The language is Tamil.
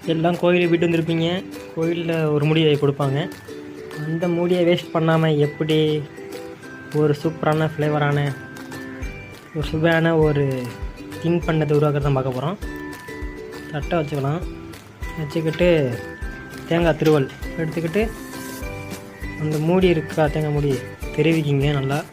எல்லாம் கோயிலுக்கு விட்டு வந்திருப்பீங்க. கோயிலில் ஒரு மூடியை கொடுப்பாங்க. அந்த மூடியை வேஸ்ட் பண்ணாமல் எப்படி ஒரு சூப்பரான ஃப்ளேவரான ஒரு சுவையான ஒரு திங்க் பண்ணதை உருவாக்குறதான் பார்க்க போகிறோம். தட்டை வச்சுக்கலாம். வச்சுக்கிட்டு தேங்காய் திருவல் எடுத்துக்கிட்டு அந்த மூடி இருக்கா, தேங்காய் மூடி தெரிவிக்கிங்க நல்லா.